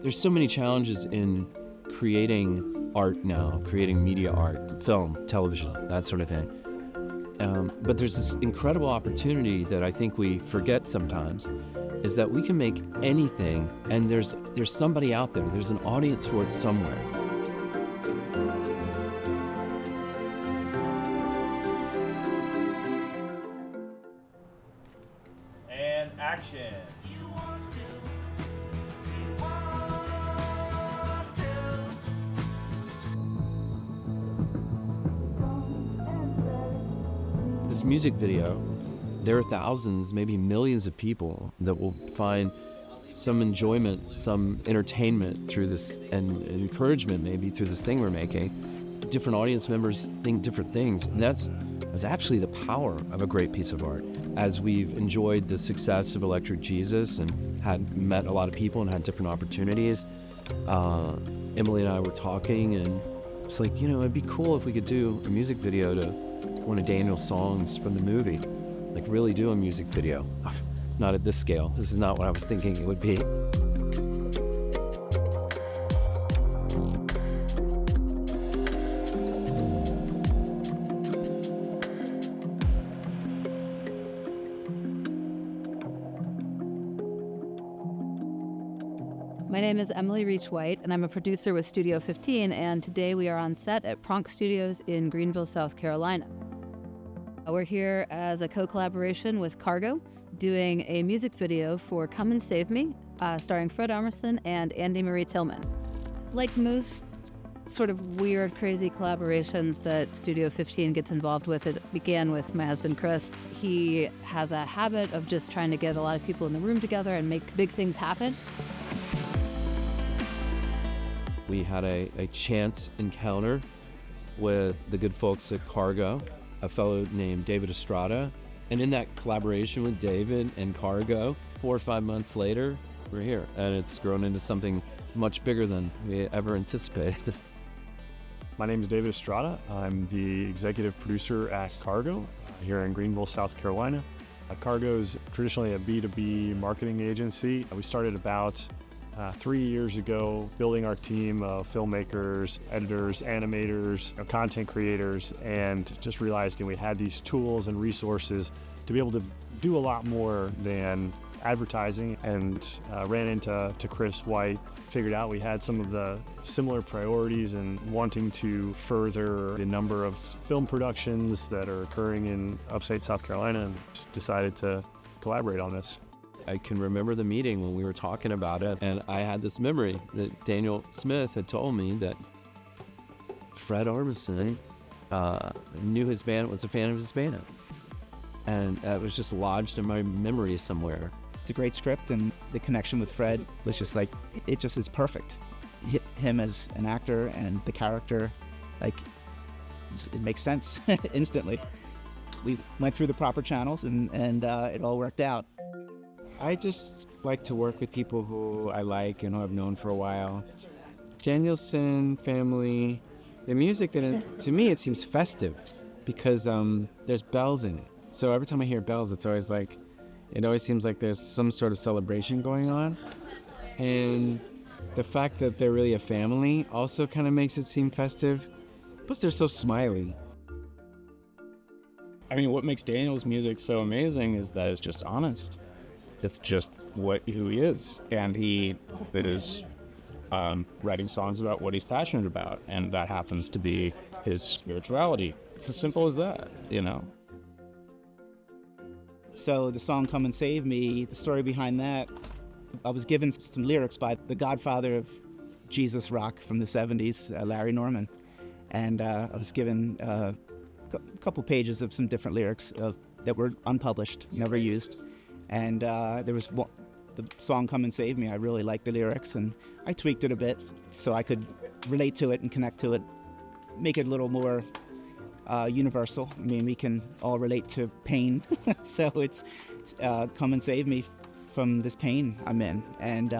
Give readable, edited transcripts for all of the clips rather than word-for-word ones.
There's so many challenges in creating art now, creating media art, film, television, that sort of thing. But there's this incredible opportunity that I think we forget sometimes, is that we can make anything, and there's somebody out there, there's an audience for it somewhere. And action. This music video, there are thousands, maybe millions of people that will find some enjoyment, some entertainment through this, and encouragement maybe through this thing we're making. Different audience members think different things, and that's actually the power of a great piece of art. As we've enjoyed the success of Electric Jesus and had met a lot of people and had different opportunities, Emily and I were talking, and it's like, it'd be cool if we could do a music video to one of Daniel's songs from the movie. Like really do a music video. Not at this scale. This is not what I was thinking it would be. My name is Emily Reach White, and I'm a producer with Studio 15, and today we are on set at Pronk Studios in Greenville, South Carolina. We're here as a co-collaboration with Cargo, doing a music video for Come and Save Me, starring Fred Armisen and Andy Marie Tillman. Like most sort of weird, crazy collaborations that Studio 15 gets involved with, it began with my husband, Chris. He has a habit of just trying to get a lot of people in the room together and make big things happen. We had a chance encounter with the good folks at Cargo, a fellow named David Estrada. And in that collaboration with David and Cargo, 4 or 5 months later, we're here. And it's grown into something much bigger than we ever anticipated. My name is David Estrada. I'm the executive producer at Cargo here in Greenville, South Carolina. Cargo is traditionally a B2B marketing agency. We started about 3 years ago, building our team of filmmakers, editors, animators, content creators, and just realizing we had these tools and resources to be able to do a lot more than advertising, and ran into Chris White, figured out we had some of the similar priorities and wanting to further the number of film productions that are occurring in upstate South Carolina, and decided to collaborate on this. I can remember the meeting when we were talking about it, and I had this memory that Daniel Smith had told me that Fred Armisen knew his band, was a fan of his band. And that was just lodged in my memory somewhere. It's a great script, and the connection with Fred was just like, it just is perfect. Him as an actor and the character, like, it makes sense instantly. We went through the proper channels, and it all worked out. I just like to work with people who I like and who I've known for a while. Danielson family, the music, to me it seems festive because there's bells in it. So every time I hear bells, it always seems like there's some sort of celebration going on. And the fact that they're really a family also kind of makes it seem festive. Plus they're so smiley. I mean, what makes Daniel's music so amazing is that it's just honest. It's just who he is, and he is writing songs about what he's passionate about, and that happens to be his spirituality. It's as simple as that, So the song Come and Save Me, the story behind that, I was given some lyrics by the godfather of Jesus rock from the 70s, Larry Norman, and I was given a couple pages of some different lyrics that were unpublished, never used. And there was the song Come and Save Me. I really liked the lyrics, and I tweaked it a bit so I could relate to it and connect to it, make it a little more universal. I mean, we can all relate to pain. So it's come and save me from this pain I'm in. And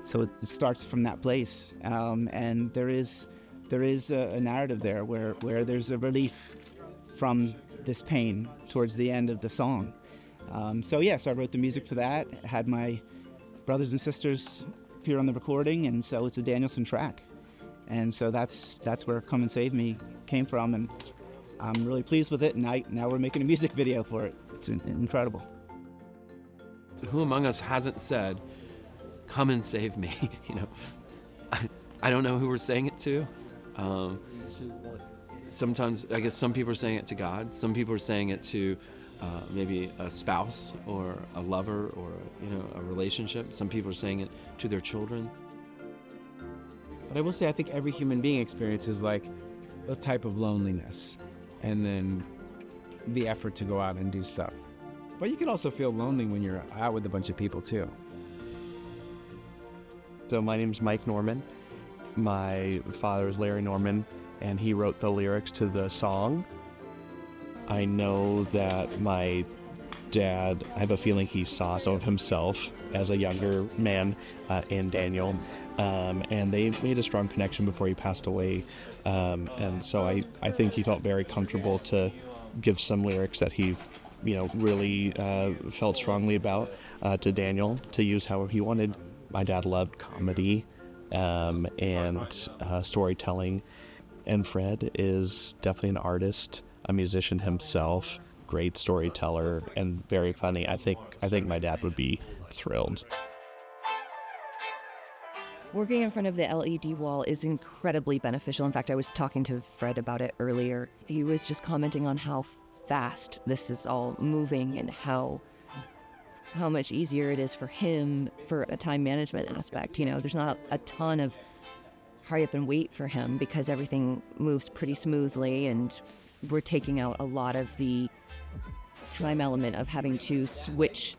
so it starts from that place. And there is a narrative there where there's a relief from this pain towards the end of the song. So I wrote the music for that. Had my brothers and sisters appear on the recording, and so it's a Danielson track. And so that's where Come and Save Me came from, and I'm really pleased with it, and now we're making a music video for it. It's incredible. Who among us hasn't said, "Come and save me"? I don't know who we're saying it to. Sometimes, I guess some people are saying it to God. Some people are saying it to maybe a spouse or a lover or a relationship. Some people are saying it to their children. But I will say, I think every human being experiences like a type of loneliness, and then the effort to go out and do stuff. But you can also feel lonely when you're out with a bunch of people too. So my name's Mike Norman. My father is Larry Norman, and he wrote the lyrics to the song. I know that my dad, I have a feeling he saw some of himself as a younger man in Daniel, and they made a strong connection before he passed away. And so I think he felt very comfortable to give some lyrics that he really felt strongly about to Daniel, to use however he wanted. My dad loved comedy and storytelling, and Fred is definitely an artist, a musician himself, great storyteller, and very funny. I think my dad would be thrilled. Working in front of the LED wall is incredibly beneficial. In fact, I was talking to Fred about it earlier. He was just commenting on how fast this is all moving and how much easier it is for him for a time management aspect. There's not a ton of hurry up and wait for him because everything moves pretty smoothly, and we're taking out a lot of the time element of having to switch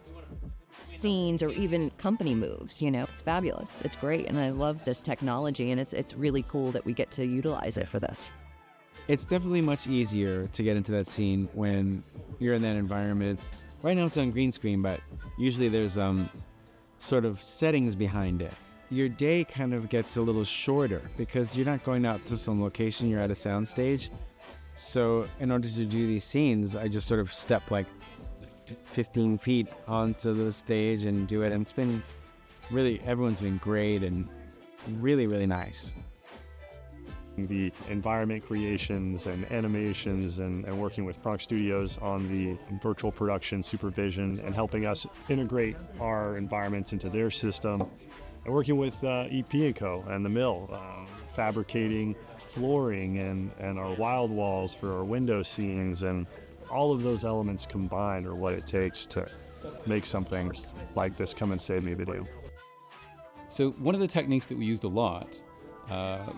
scenes or even company moves. It's fabulous. It's great, and I love this technology, and it's really cool that we get to utilize it for this. It's definitely much easier to get into that scene when you're in that environment. Right now it's on green screen, but usually there's sort of settings behind it. Your day kind of gets a little shorter because you're not going out to some location, you're at a sound stage. So in order to do these scenes, I just sort of step like 15 feet onto the stage and do it. And it's been really, everyone's been great and really, really nice. The environment creations and animations and working with Pronk Studios on the virtual production supervision and helping us integrate our environments into their system, and working with EP & Co. and the mill, fabricating flooring and our wild walls for our window scenes, and all of those elements combined are what it takes to make something like this Come and Save Me video. So one of the techniques that we used a lot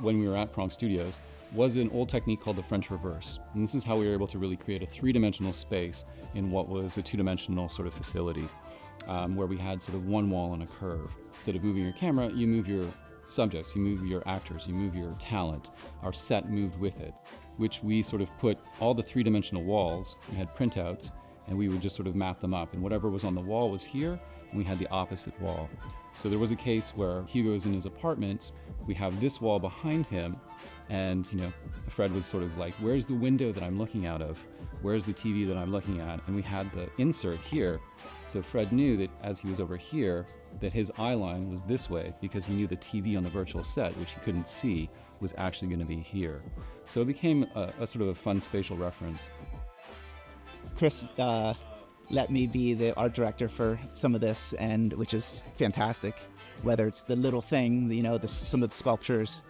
when we were at Pronk Studios was an old technique called the French reverse. And this is how we were able to really create a three-dimensional space in what was a two-dimensional sort of facility, where we had sort of one wall and a curve. Instead of moving your camera, you move your subjects, you move your actors, you move your talent. Our set moved with it, which we sort of put all the three-dimensional walls, we had printouts, and we would just sort of map them up. And whatever was on the wall was here, and we had the opposite wall. So there was a case where Hugo's in his apartment, we have this wall behind him, and Fred was sort of like, where's the window that I'm looking out of? Where's the TV that I'm looking at? And we had the insert here. So Fred knew that as he was over here, that his eye line was this way, because he knew the TV on the virtual set, which he couldn't see, was actually going to be here. So it became a sort of a fun spatial reference. Chris let me be the art director for some of this, and which is fantastic. Whether it's the little thing, some of the sculptures,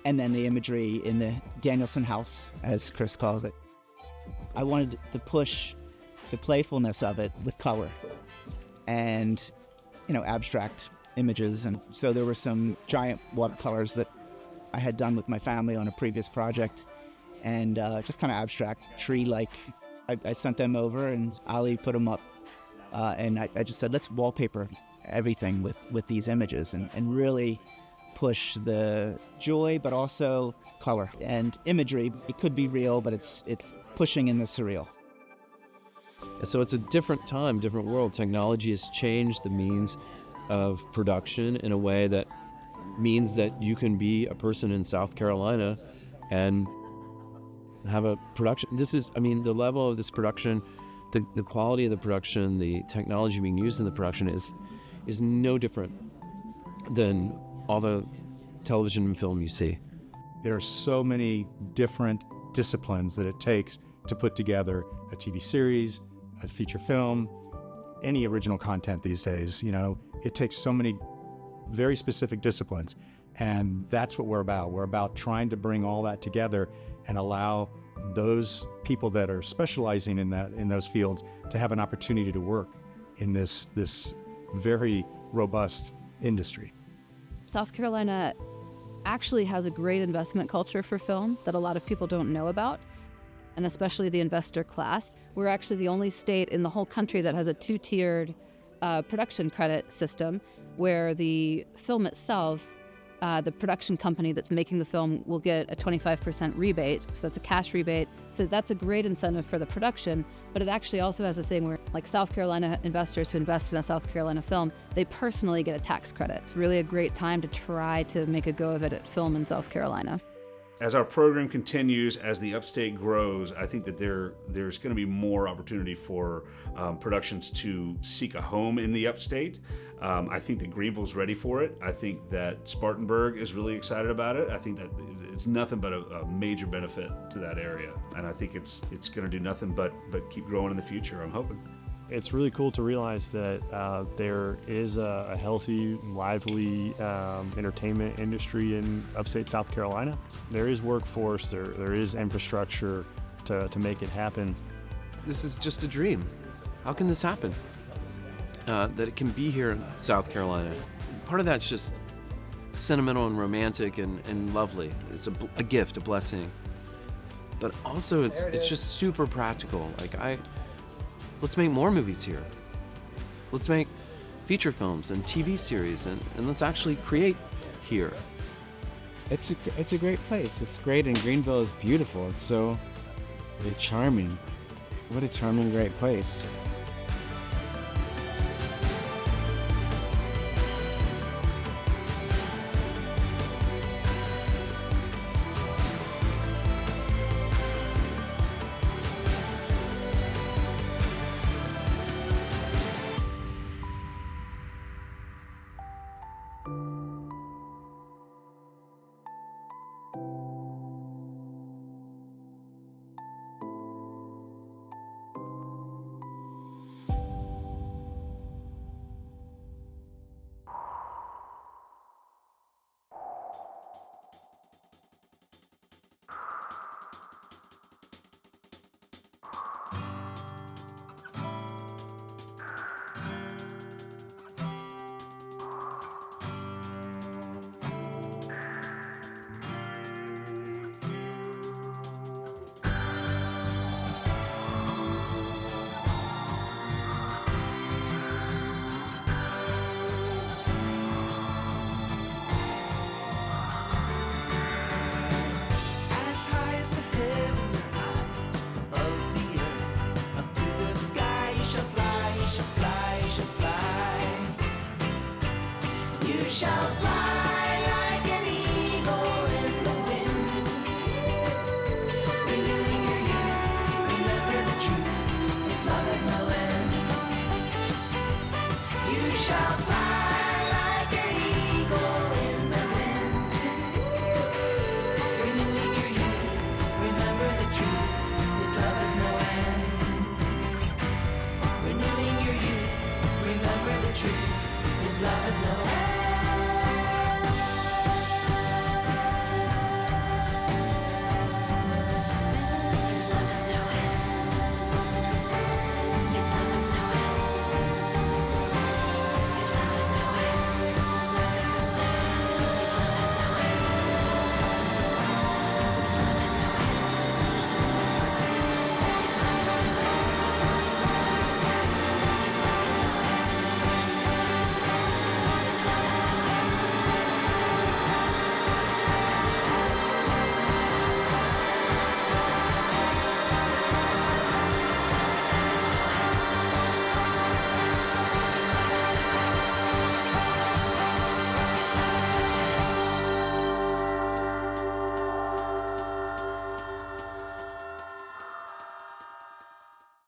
and then the imagery in the Danielson house, as Chris calls it. I wanted to push the playfulness of it with color and, abstract images. And so there were some giant watercolors that I had done with my family on a previous project, and just kind of abstract tree-like. I sent them over, and Ali put them up, and I just said, let's wallpaper everything with these images and really push the joy, but also color and imagery. It could be real, but it's pushing in the surreal. So it's a different time, different world. Technology has changed the means of production in a way that means that you can be a person in South Carolina and have a production. The level of this production, the quality of the production, the technology being used in the production is no different than all the television and film you see. There are so many different disciplines that it takes to put together a TV series, a feature film, any original content these days. You know, it takes so many very specific disciplines, and that's what we're about. We're about trying to bring all that together and allow those people that are specializing in those fields to have an opportunity to work in this very robust industry. South Carolina actually has a great investment culture for film that a lot of people don't know about, and especially the investor class. We're actually the only state in the whole country that has a two-tiered production credit system, where the film itself, the production company that's making the film will get a 25% rebate, so that's a cash rebate. So that's a great incentive for the production, but it actually also has a thing where, like, South Carolina investors who invest in a South Carolina film, they personally get a tax credit. It's really a great time to try to make a go of it at film in South Carolina. As our program continues, as the upstate grows, I think that there's going to be more opportunity for productions to seek a home in the upstate. I think that Greenville's ready for it. I think that Spartanburg is really excited about it. I think that it's nothing but a major benefit to that area, and I think it's going to do nothing but keep growing in the future, I'm hoping. It's really cool to realize that there is a healthy, lively entertainment industry in upstate South Carolina. There is workforce, there is infrastructure to make it happen. This is just a dream. How can this happen? That it can be here in South Carolina. Part of that's just sentimental and romantic and lovely. It's a gift, a blessing. But also it's just super practical. Let's make more movies here. Let's make feature films and TV series, and let's actually create here. It's a great place. It's great, and Greenville is beautiful. It's so charming. What a charming, great place.